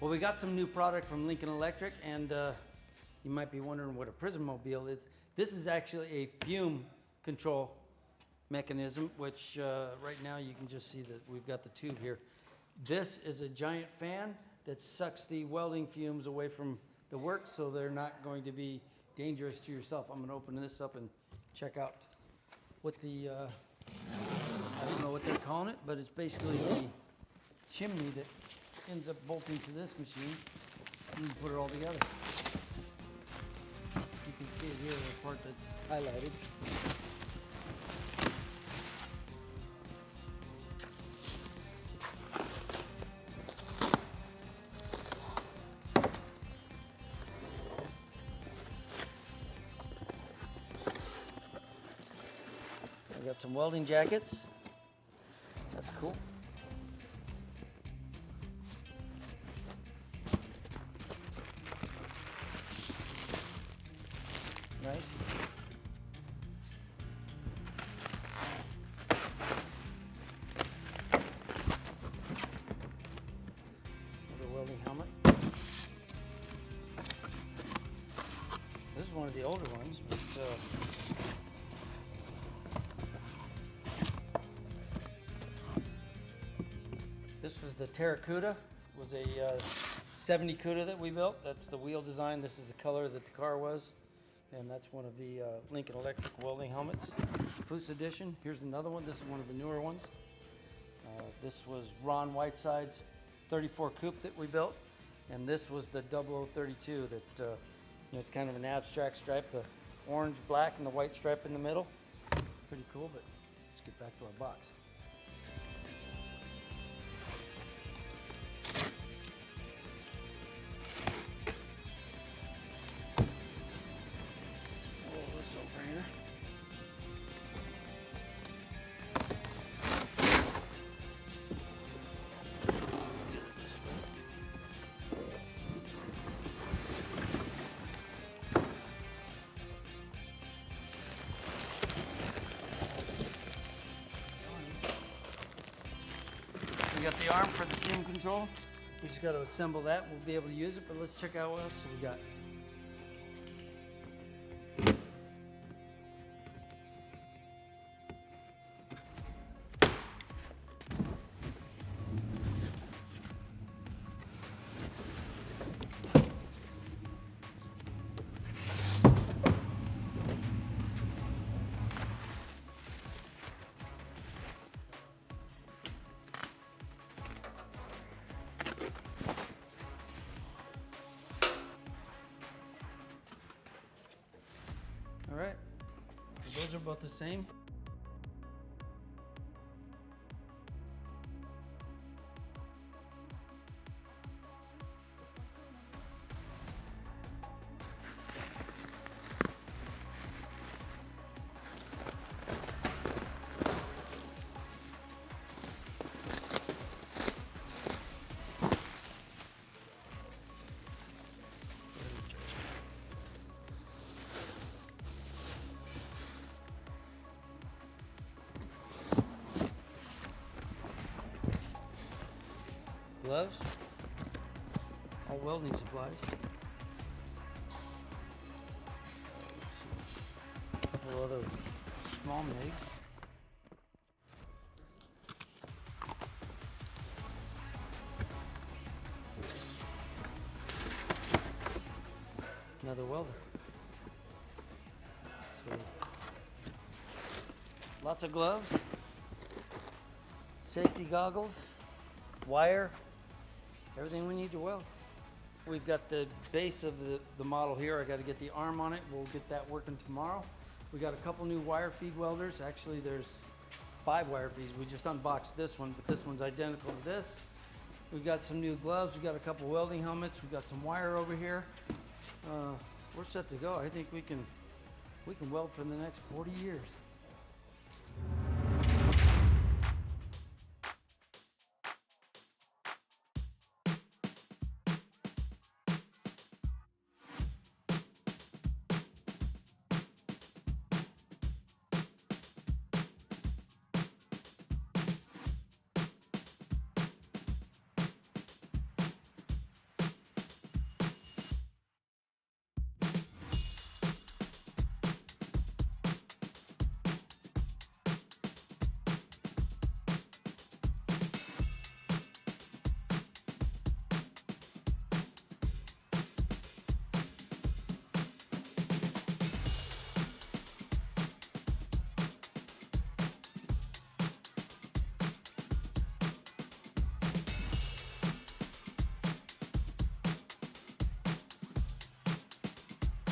Well, we got some new product from Lincoln Electric, and you might be wondering what a Prismobile is. This is actually a fume control mechanism, which right now you can just see that we've got the tube here. This is a giant fan that sucks the welding fumes away from the work, so they're not going to be dangerous to yourself. I'm going to open this up and check out what the, I don't know what they're calling it, but it's basically the chimney that ends up bolting to this machine. You can put it all together. You can see it here, the part that's highlighted. I got some welding jackets. That's cool. Nice. Another welding helmet. This is one of the older ones, but this was the Terracuda. It was a 70 Cuda that we built. That's the wheel design. This is the color that the car was. And that's one of the Lincoln Electric welding helmets. Foose edition. Here's another one. This is one of the newer ones. This was Ron Whiteside's 34 Coupe that we built. And this was the 0032 that, you know, it's kind of an abstract stripe, the orange, black, and the white stripe in the middle. Pretty cool, but let's get back to our box. We got the arm for the fume control. We just got to assemble that. We'll be able to use it, but let's check out what else we got. All right, those are both the same. Gloves, all welding supplies. A couple other small MIGs. Another welder. So, lots of gloves, safety goggles, wire. Everything we need to weld. We've got the base of the model here. I got to get the arm on it. We'll get that working tomorrow. We got a couple new wire feed welders. Actually, there's 5 wire feeds. We just unboxed this one, but this one's identical to this. We've got some new gloves. We've got a couple welding helmets. We've got some wire over here. We're set to go. I think we can weld for the next 40 years.